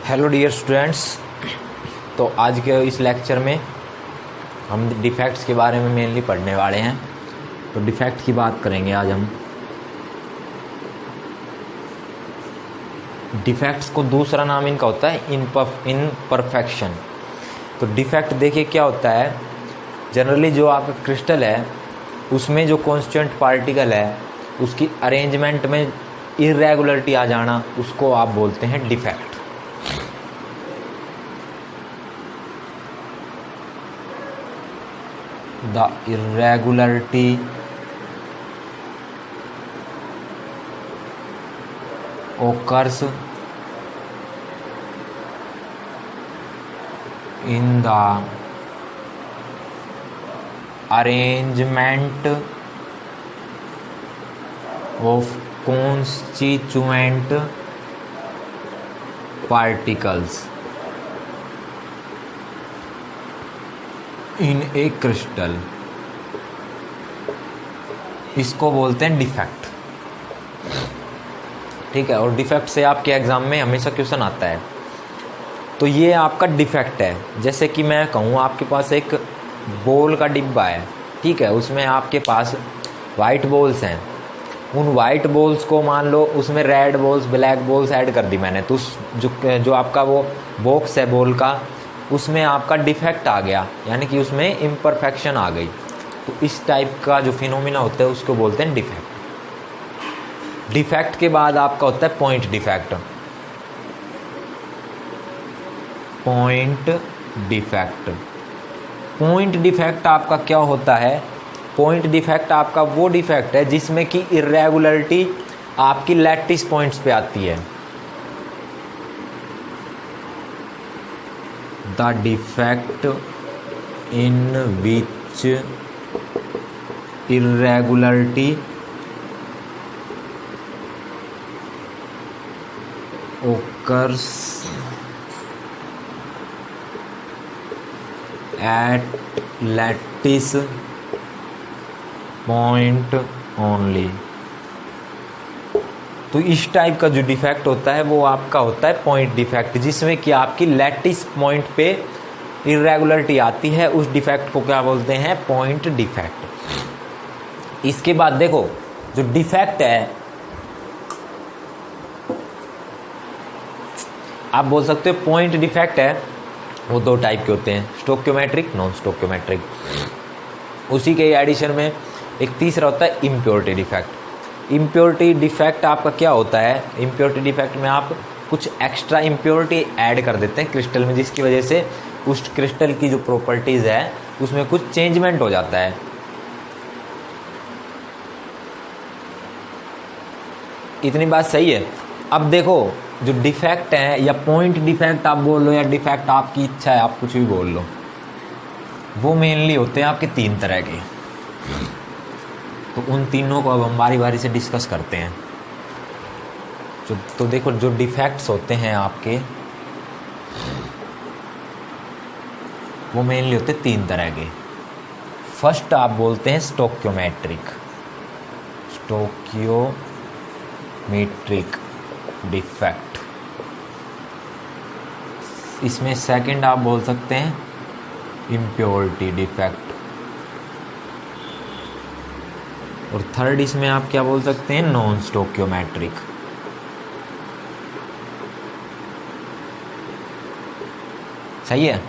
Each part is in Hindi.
Hello dear students. तो आज के इस लेक्चर में हम डिफेक्ट्स के बारे में मेनली पढ़ने वाले हैं। तो डिफेक्ट की बात करेंगे आज हम। डिफेक्ट्स को दूसरा नाम इनका होता है इनपरफेक्शन। तो डिफेक्ट देखिए क्या होता है, जनरली जो आपका क्रिस्टल है उसमें जो कॉन्स्टेंट पार्टिकल है उसकी अरेंजमेंट में इरेगुलरिटी आ जाना, उसको आप बोलते हैं defect. The irregularity occurs in the arrangement of constituent particles in A crystal. इसको बोलते हैं डिफेक्ट। ठीक है, और डिफेक्ट से आपके एग्जाम में हमेशा क्वेश्चन आता है। तो ये आपका डिफेक्ट है। जैसे कि मैं कहूँ आपके पास एक बॉल का डिब्बा है, ठीक है, उसमें आपके पास वाइट बॉल्स हैं। उन वाइट बॉल्स को मान लो उसमें red balls black balls add कर दी मैंने, तो उस जो आपका वो बॉक्स है बॉल का, उसमें आपका डिफेक्ट आ गया, यानी कि उसमें इम्परफेक्शन आ गई। तो इस टाइप का जो फिनोमिना होता है उसको बोलते हैं डिफेक्ट। डिफेक्ट के बाद आपका होता है point defect. Point defect point defect आपका क्या होता है? पॉइंट डिफेक्ट आपका वो डिफेक्ट है जिसमें कि इरेगुलरिटी आपकी लैटिस पॉइंट्स पे आती है। The defect in which irregularity occurs at lattice point only। तो इस टाइप का जो डिफेक्ट होता है वो आपका होता है पॉइंट डिफेक्ट, जिसमें कि आपकी लैटिस पॉइंट पे इरेगुलरिटी आती है। उस डिफेक्ट को क्या बोलते हैं? Point defect. इसके बाद देखो जो डिफेक्ट है, आप बोल सकते हो पॉइंट डिफेक्ट है वो दो टाइप के होते हैं, स्टोक्योमेट्रिक, नॉन स्टोक्योमेट्रिक। उसी के एडिशन में एक तीसरा होता है इम्प्योरिटी डिफेक्ट। इम्प्योरिटी डिफेक्ट आपका क्या होता है? इम्प्योरिटी डिफेक्ट में आप कुछ एक्स्ट्रा इम्प्योरिटी ऐड कर देते हैं क्रिस्टल में, जिसकी वजह से उस क्रिस्टल की जो प्रॉपर्टीज़ है उसमें कुछ चेंजमेंट हो जाता है। इतनी बात सही है। अब देखो जो डिफेक्ट है, या पॉइंट डिफेक्ट आप बोल लो या डिफेक्ट, आपकी इच्छा है, आप कुछ भी बोल लो, वो मेनली होते हैं आपके तीन तरह के। तो उन तीनों को अब हम बारी बारी से डिस्कस करते हैं। तो देखो जो डिफेक्ट्स होते हैं आपके वो मेनली होते हैं तीन तरह के। फर्स्ट आप बोलते हैं स्टोक्योमेट्रिक डिफेक्ट। इसमें सेकंड आप बोल सकते हैं इम्प्योरिटी डिफेक्ट, और थर्ड इसमें आप क्या बोल सकते हैं? Non stoichiometric. सही है,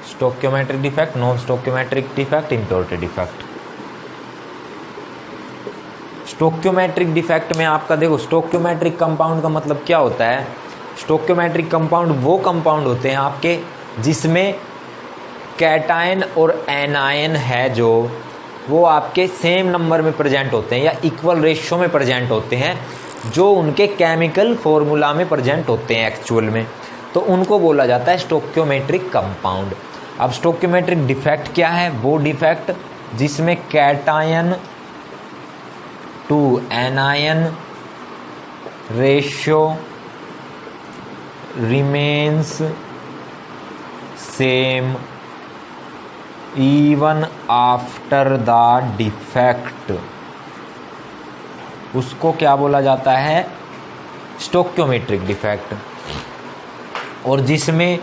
stoichiometric defect, non stoichiometric defect, impurity defect. Stoichiometric defect में आपका देखो, स्टोक्योमेट्रिक कंपाउंड का मतलब क्या होता है? स्टोक्योमेट्रिक कंपाउंड वो कंपाउंड होते हैं आपके जिसमें कैटायन और एनायन है जो वो आपके सेम नंबर में प्रेजेंट होते हैं या इक्वल रेशियो में प्रेजेंट होते हैं, जो उनके केमिकल फॉर्मूला में प्रेजेंट होते हैं एक्चुअल में। तो उनको बोला जाता है स्टोक्योमेट्रिक कंपाउंड। अब स्टोक्योमेट्रिक डिफेक्ट क्या है? वो डिफेक्ट जिसमें cation to anion ratio remains same even after the defect, उसको क्या बोला जाता है? Stoichiometric defect. और जिसमें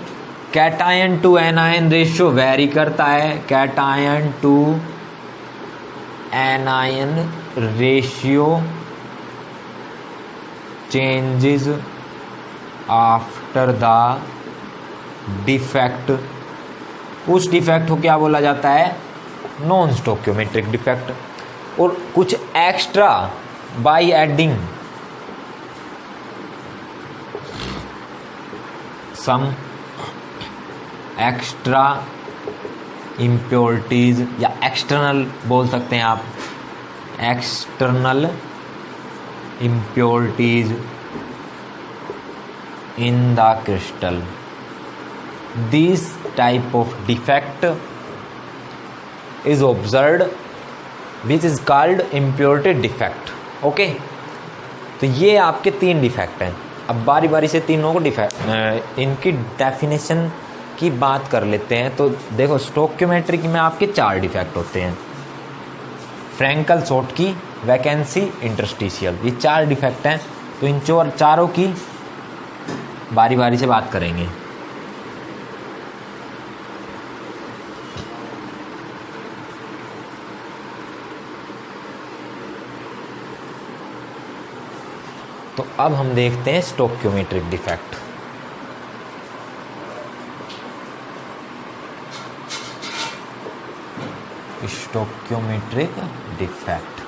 cation to anion ratio vary करता है, cation to anion ratio changes after the defect, उस डिफेक्ट को क्या बोला जाता है, नॉन स्टोक्योमेट्रिक डिफेक्ट। और कुछ extra by adding some extra impurities, या एक्सटर्नल बोल सकते हैं आप, external impurities in the crystal, this type of defect is observed which is called impurity defect. Okay, तो ये आपके 3 डिफेक्ट हैं। अब बारी बारी से तीनों को डिफेक्ट इनकी डेफिनेशन की बात कर लेते हैं। तो देखो, स्टोक्योमेट्रिक में आपके 4 डिफेक्ट होते हैं, फ्रैंकल शॉर्ट की, वैकेंसी, इंटरस्टिशियल, ये 4 डिफेक्ट हैं। तो इन चारों की बारी बारी से बात करेंगे। तो अब हम देखते हैं स्टोक्योमेट्रिक डिफेक्ट। स्टोक्योमेट्रिक डिफेक्ट,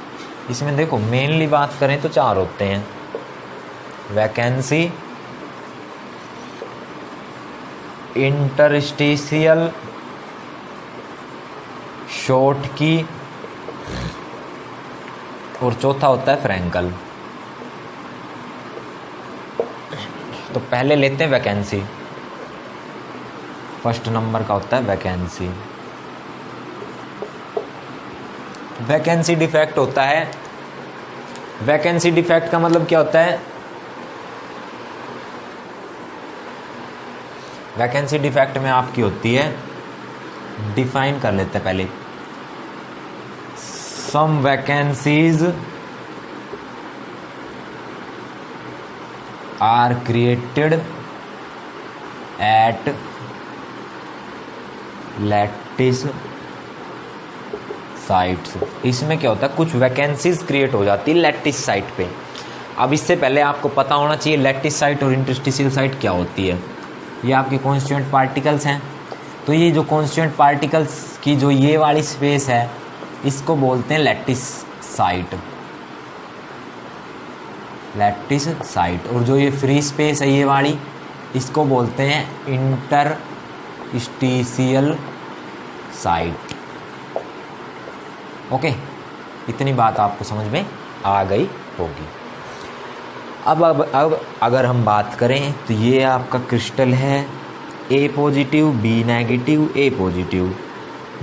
इसमें देखो मेनली बात करें तो 4 होते हैं, वैकेंसी, इंटरस्टिशियल, शॉर्ट की, और चौथा होता है फ्रैंकल। तो पहले लेते हैं वैकेंसी। फर्स्ट नंबर का होता है वैकेंसी। वैकेंसी डिफेक्ट होता है, वैकेंसी डिफेक्ट का मतलब क्या होता है, वैकेंसी डिफेक्ट में आपकी होती है, डिफाइन कर लेते हैं पहले, some vacancies are created at lattice sites. इसमें क्या होता है, कुछ वैकेंसीज क्रिएट हो जाती है लैटिस साइट पे। अब इससे पहले आपको पता होना चाहिए लैटिस साइट और इंटरस्टिशियल साइट क्या होती है। ये आपके कॉन्स्टिट्यूएंट पार्टिकल्स हैं। तो ये जो कॉन्स्टिट्यूएंट पार्टिकल्स की जो ये वाली स्पेस है, इसको बोलते हैं लैटिस साइट, लैटिस साइट। और जो ये फ्री स्पेस है ये वाली, इसको बोलते हैं इंटरस्टिशियल साइट। ओके, इतनी बात आपको समझ में आ गई होगी। अब अगर हम बात करें तो ये आपका क्रिस्टल है, ए पॉजिटिव, बी नेगेटिव, ए पॉजिटिव,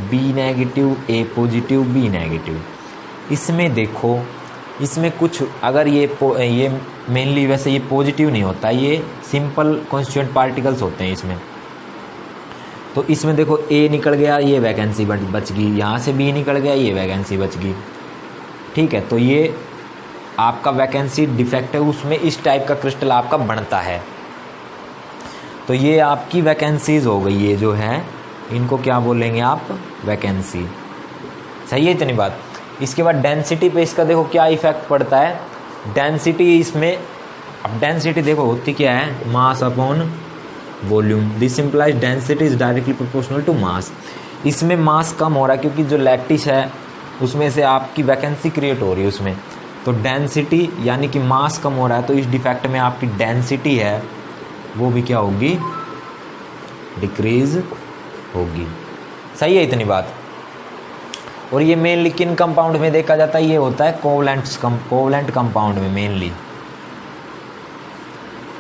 बी नेगेटिव, ए पॉजिटिव, बी नेगेटिव। इसमें देखो, इसमें कुछ अगर ये मेनली वैसे ये पॉजिटिव नहीं होता, ये सिंपल कॉन्स्टिट्यूएंट पार्टिकल्स होते हैं इसमें। तो इसमें देखो ए निकल गया, ये वैकेंसी बच गई, यहाँ से बी निकल गया, ये वैकेंसी बच गई। ठीक है, तो ये आपका वैकेंसी डिफेक्ट है, उसमें इस टाइप का क्रिस्टल आपका बनता है। तो ये आपकी वैकेंसीज हो गई, ये जो है इनको क्या बोलेंगे आप, वैकेंसी। सही है इतनी बात। इसके बाद डेंसिटी पे इसका देखो क्या इफेक्ट पड़ता है। डेंसिटी इसमें, अब डेंसिटी देखो होती क्या है, mass upon volume. This implies density is directly proportional to mass. इसमें मास कम हो रहा है क्योंकि जो लैटिस है उसमें से आपकी वैकेंसी क्रिएट हो रही है उसमें, तो डेंसिटी यानी कि मास कम हो रहा है, तो इस डिफेक्ट में आपकी डेंसिटी है वो भी क्या होगी, डिक्रीज होगी। सही है इतनी बात। और ये मेनली किन कंपाउंड में देखा जाता है, ये होता है कोवलेंट कंपाउंड में, मेनली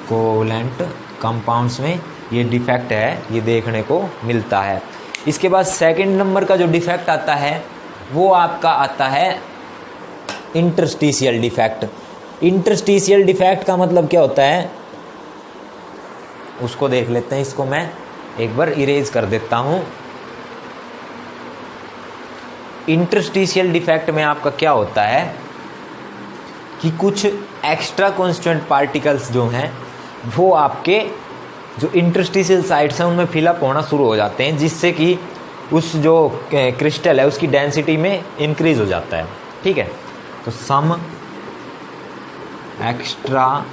कोवलेंट कंपाउंड्स में ये डिफेक्ट है, ये देखने को मिलता है। इसके बाद सेकंड नंबर का जो डिफेक्ट आता है वो आपका आता है इंटरस्टिशियल डिफेक्ट। इंटरस्टिशियल डिफेक्ट का मतलब क्या होता है, उसको देख लेते हैं। इसको मैं एक बार इरेज कर देता हूं। इंटरस्टिशियल डिफेक्ट में आपका क्या होता है कि कुछ एक्स्ट्रा कॉन्स्टिट्यूएंट पार्टिकल्स जो हैं वो आपके जो इंटरस्टिशियल साइट्स हैं उनमें फिलअप होना शुरू हो जाते हैं, जिससे कि उस जो क्रिस्टल है उसकी डेंसिटी में इंक्रीज हो जाता है। ठीक है, तो सम एक्स्ट्रा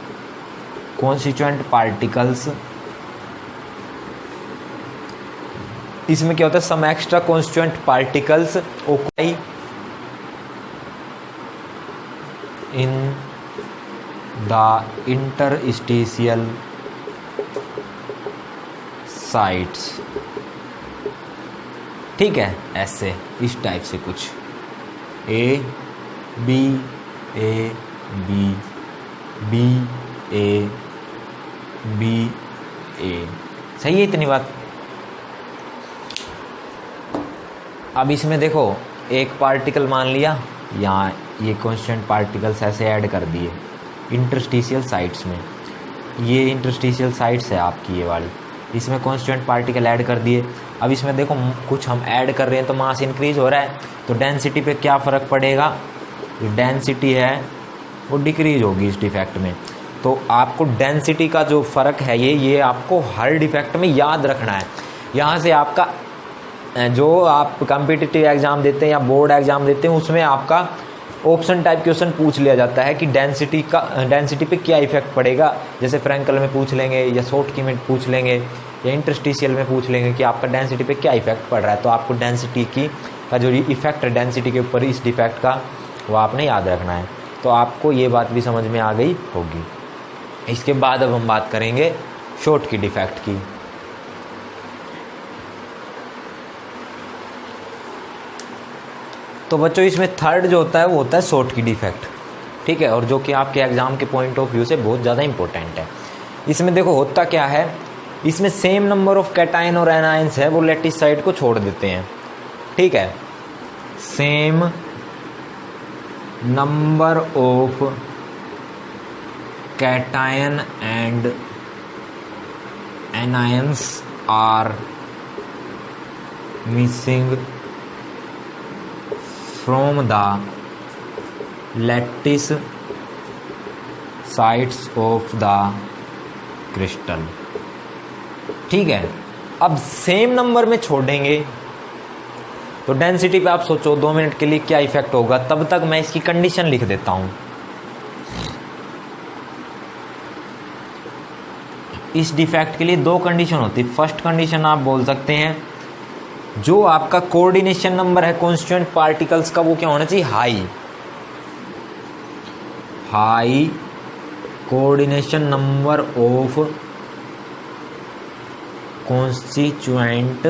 कॉन्स्टिट्यूएंट पार्टिकल्स, इसमें क्या होता है, some extra constituent particles occupy in the interstitial sites. ठीक है, ऐसे इस टाइप से कुछ A B A B B A B A, सही है इतनी बात। अब इसमें देखो एक पार्टिकल मान लिया, यहाँ ये कॉन्स्टेंट पार्टिकल्स ऐसे ऐड कर दिए इंटरस्टिशियल साइट्स में, ये इंटरस्टिशियल साइट्स है आपकी ये वाली, इसमें कॉन्स्टेंट पार्टिकल ऐड कर दिए। अब इसमें देखो कुछ हम ऐड कर रहे हैं तो मास इंक्रीज हो रहा है, तो डेंसिटी पे क्या फ़र्क पड़ेगा, जो डेंसिटी है वो डिक्रीज होगी इस डिफेक्ट में। तो आपको डेंसिटी का जो फ़र्क है ये आपको हर डिफेक्ट में याद रखना है। यहाँ से आपका जो आप कॉम्पिटिटिव एग्ज़ाम देते हैं या बोर्ड एग्ज़ाम देते हैं उसमें आपका ऑप्शन टाइप क्वेश्चन पूछ लिया जाता है कि डेंसिटी पे क्या इफेक्ट पड़ेगा। जैसे फ्रैंकल में पूछ लेंगे या शॉर्टकी में पूछ लेंगे या इंटरस्टिशियल में पूछ लेंगे कि आपका डेंसिटी पे क्या इफेक्ट पड़ रहा है। तो आपको डेंसिटी का जो इफेक्ट है डेंसिटी के ऊपर इस डिफेक्ट का, वो आपने याद रखना है। तो आपको ये बात भी समझ में आ गई होगी। इसके बाद अब हम बात करेंगे शॉर्ट की डिफेक्ट की। तो बच्चों इसमें थर्ड जो होता है वो होता है शॉर्ट की डिफेक्ट। ठीक है, और जो कि आपके एग्जाम के पॉइंट ऑफ व्यू से बहुत ज़्यादा इंपॉर्टेंट है। इसमें देखो होता क्या है, इसमें सेम नंबर ऑफ कैटायन और एनायंस है वो लैटिस साइड को छोड़ देते हैं। ठीक है, same number of cation and anions are missing from the lattice sites of the crystal। ठीक है, अब सेम नंबर में छोड़ेंगे तो डेंसिटी पे आप सोचो 2 मिनट के लिए क्या इफेक्ट होगा। तब तक मैं इसकी कंडीशन लिख देता हूं। इस डिफेक्ट के लिए 2 कंडीशन होती है। फर्स्ट कंडीशन आप बोल सकते हैं जो आपका कोऑर्डिनेशन नंबर है कॉन्स्टिट्यूएंट पार्टिकल्स का वो क्या होना चाहिए, high coordination number of constituent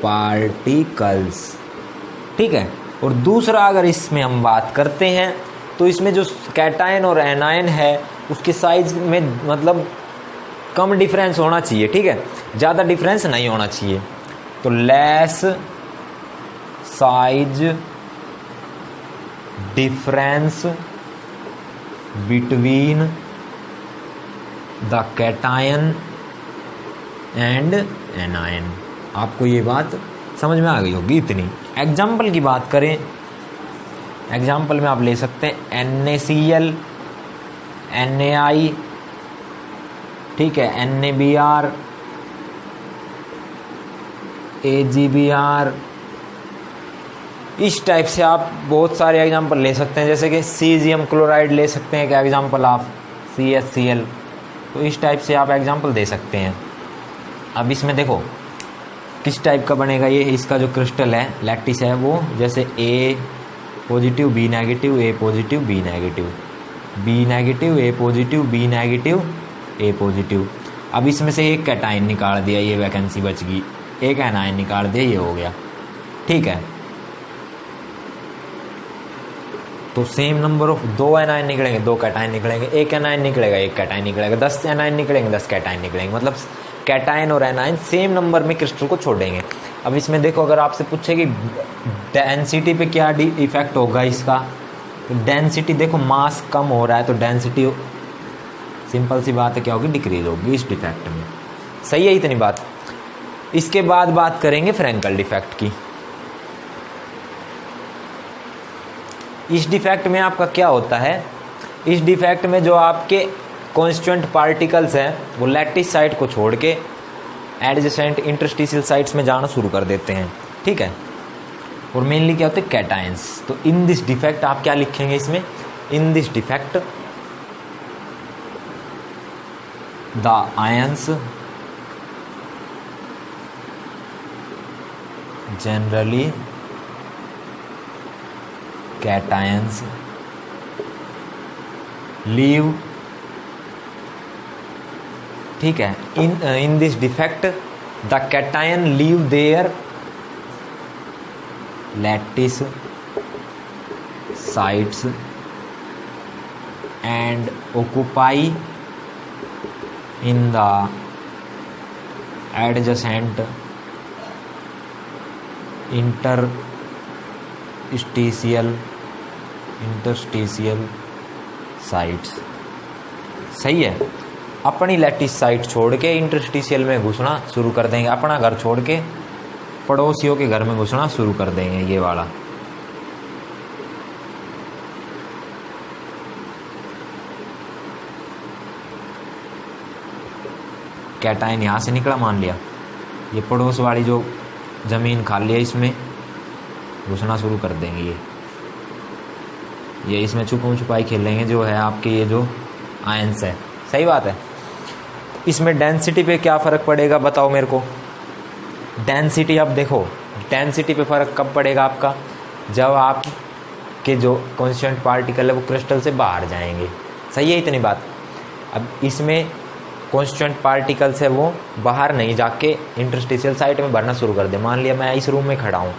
particles. ठीक है, और दूसरा अगर इसमें हम बात करते हैं तो इसमें जो कैटायन और एनायन है उसके साइज में मतलब कम डिफरेंस होना चाहिए। ठीक है, ज़्यादा डिफरेंस नहीं होना चाहिए। तो less size difference between the cation and anion. आपको ये बात समझ में आ गई होगी इतनी। एग्जाम्पल की बात करें, एग्जाम्पल में आप ले सकते हैं NaCl, Na, ठीक है, NaBr, AgBr, इस टाइप से आप बहुत सारे एग्जांपल ले सकते हैं। जैसे कि सीजियम क्लोराइड ले सकते हैं, क्या एग्जांपल आप CaCl। तो इस टाइप से आप एग्जांपल दे सकते हैं। अब इसमें देखो किस टाइप का बनेगा ये, इसका जो क्रिस्टल है लैटिस है वो जैसे A positive B negative, A positive B negative, B negative A positive B negative A positive. अब इसमें से एक कैटायन निकाल दिया, ये वैकेंसी बच गई, एक एनायन निकाल दिया, ये हो गया। ठीक है, तो सेम नंबर ऑफ 2 एनायन निकलेंगे 2 कैटायन निकलेंगे, एक एनायन निकलेगा 1 कैटायन निकलेगा, 10 एनायन निकलेंगे 10 कैटायन निकलेंगे। मतलब कैटायन और एनायन सेम नंबर में क्रिस्टल को छोड़ेंगे। अब इसमें देखो अगर आपसे पूछे कि डेंसिटी पे क्या इफेक्ट होगा इसका, तो डेंसिटी देखो मास कम हो रहा है तो डेंसिटी सिंपल सी बात है क्या होगी, डिक्रीज होगी इस डिफेक्ट में। सही है इतनी बात। इसके बाद बात करेंगे फ्रैंकल डिफेक्ट की। इस डिफेक्ट में आपका क्या होता है, इस डिफेक्ट में जो आपके कॉन्स्टिट्यूएंट पार्टिकल्स हैं वो लैटिस साइट को छोड़ के एडजेसेंट इंटरस्टिशियल साइट्स में जाना शुरू कर देते हैं, ठीक है। और मेनली क्या होते हैं, कैटायंस। तो इन दिस डिफेक्ट आप क्या लिखेंगे इसमें, in this defect the ions generally cations leave, ठीक है, in this defect the cation leave their lattice sites and occupy in the adjacent interstitial sites. सही है, अपनी लैटिस साइट छोड़ के इंटरस्टिशियल में घुसना शुरू कर देंगे, अपना घर छोड़ के पड़ोसियों के घर में घुसना शुरू कर देंगे, ये वाला। कैटायन यहाँ से निकला, मान लिया ये पड़ोस वाली जो ज़मीन खाली है इसमें घुसना शुरू कर देंगे, ये इसमें छुपम छुपाई खेलेंगे, जो है आपके ये जो आयंस है। सही बात है। इसमें डेंसिटी पे क्या फ़र्क पड़ेगा बताओ मेरे को। डेंसिटी, अब देखो डेंसिटी पे फ़र्क कब पड़ेगा आपका, जब आप के जो कॉन्स्टिट्यूएंट पार्टिकल है वो क्रिस्टल से बाहर जाएंगे। सही है इतनी बात। अब इसमें कॉन्स्टिट्यूएंट पार्टिकल्स है वो बाहर नहीं जाके इंटरस्टिशियल साइट में भरना शुरू कर दे। मान लिया मैं इस रूम में खड़ा हूँ,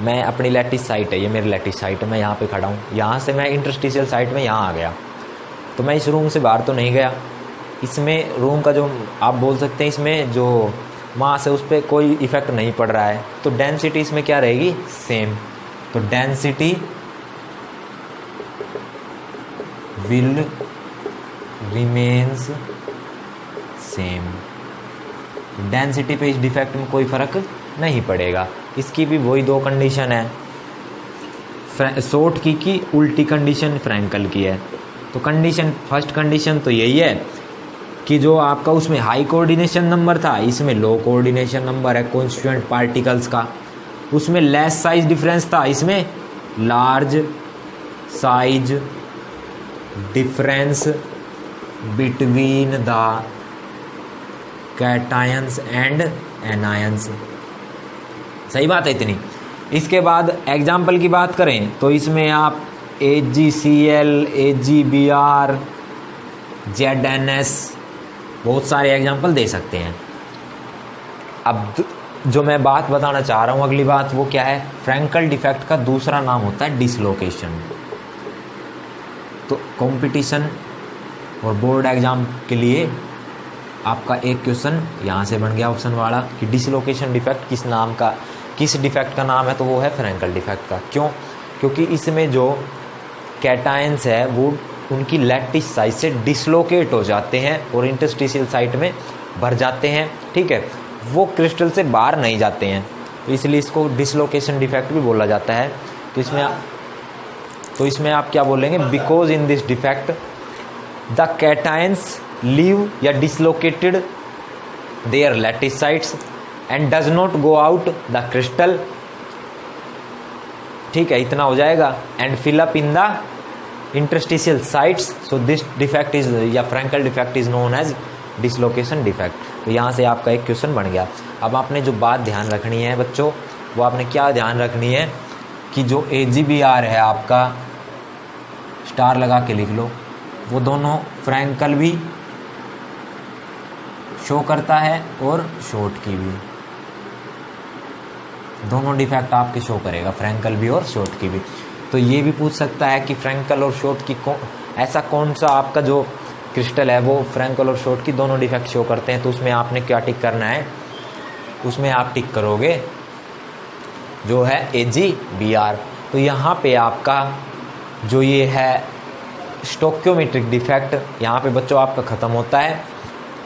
मैं अपनी लैटिस साइट है, ये मेरी लैटिस साइट है, मैं यहाँ पे खड़ा हूँ, यहाँ से मैं इंटरस्टिशियल साइट में यहाँ आ गया, तो मैं इस रूम से बाहर तो नहीं गया। इसमें रूम का जो आप बोल सकते हैं इसमें जो मास है उस पर कोई इफेक्ट नहीं पड़ रहा है, तो डेंसिटी इसमें क्या रहेगी, सेम। तो density will remains same. Density पे इस डिफेक्ट में कोई फ़र्क नहीं पड़ेगा। इसकी भी वही दो कंडीशन है, शॉर्ट की उल्टी कंडीशन फ्रैंकल की है। तो कंडीशन, फर्स्ट कंडीशन तो यही है कि जो आपका उसमें हाई कोऑर्डिनेशन नंबर था, इसमें लो कोऑर्डिनेशन नंबर है कॉन्स्टिट्यूएंट पार्टिकल्स का। उसमें लेस साइज डिफरेंस था, इसमें large size difference between the cations and anions. सही बात है इतनी। इसके बाद एग्जाम्पल की बात करें तो इसमें आप AgCl, AgBr, ZnS बहुत सारे एग्जाम्पल दे सकते हैं। अब जो मैं बात बताना चाह रहा हूँ अगली बात, वो क्या है, फ्रैंकल डिफेक्ट का दूसरा नाम होता है डिसलोकेशन। तो कंपटीशन और बोर्ड एग्जाम के लिए आपका एक क्वेश्चन यहाँ से बन गया ऑप्शन वाला कि डिसलोकेशन डिफेक्ट किस डिफेक्ट का नाम है, तो वो है फ्रैंकल डिफेक्ट का। क्यों? क्योंकि इसमें जो कैटायंस है वो उनकी लैटिस साइट से डिसलोकेट हो जाते हैं और इंटरस्टिशियल साइट में भर जाते हैं, ठीक है, वो क्रिस्टल से बाहर नहीं जाते हैं, तो इसलिए इसको डिसलोकेशन डिफेक्ट भी बोला जाता है। तो इसमें आप क्या बोलेंगे, because in this defect the cations leave या dislocated their lattice sites and does not go out the crystal, ठीक है, इतना हो जाएगा, and fill up in the interstitial sites. So this defect is या Frenkel defect is known as dislocation defect. तो यहाँ से आपका एक क्वेश्चन बन गया। अब आपने जो बात ध्यान रखनी है बच्चों, वो आपने क्या ध्यान रखनी है कि जो AgBr है आपका, स्टार लगा के लिख लो, वो दोनों फ्रैंकल भी शो करता है और शॉर्ट की भी, दोनों डिफेक्ट आपके शो करेगा, फ्रैंकल भी और शॉर्ट की भी। तो ये भी पूछ सकता है कि फ्रैंकल और शॉर्ट की ऐसा कौन सा आपका जो क्रिस्टल है वो फ्रैंकल और शॉर्ट की दोनों डिफेक्ट शो करते हैं, तो उसमें आपने क्या टिक करना है, उसमें आप टिक करोगे जो है AgBr। तो यहाँ पे आपका जो ये है स्टोक्योमेट्रिक डिफेक्ट यहाँ पे बच्चों आपका ख़त्म होता है,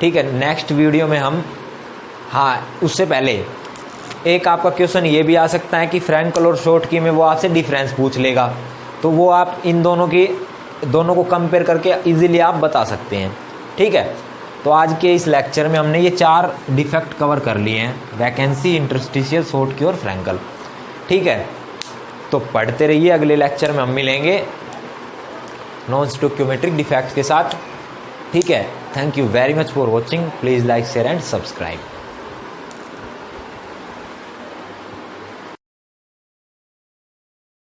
ठीक है। नेक्स्ट वीडियो में हम, हाँ उससे पहले एक आपका क्वेश्चन ये भी आ सकता है कि फ्रैंकल और शॉर्ट की में वो आपसे डिफरेंस पूछ लेगा, तो वो आप इन दोनों की दोनों को कंपेयर करके इजीली आप बता सकते हैं। ठीक है, तो आज के इस लेक्चर में हमने ये 4 डिफेक्ट कवर कर लिए हैं, वैकेंसी, इंटरस्टिशियल, शॉर्ट की और फ्रैंकल। ठीक है, तो पढ़ते रहिए, अगले लेक्चर में हम मिलेंगे नॉन स्टोक्योमेट्रिक डिफेक्ट के साथ। ठीक है, thank you very much for watching, please like, share and subscribe.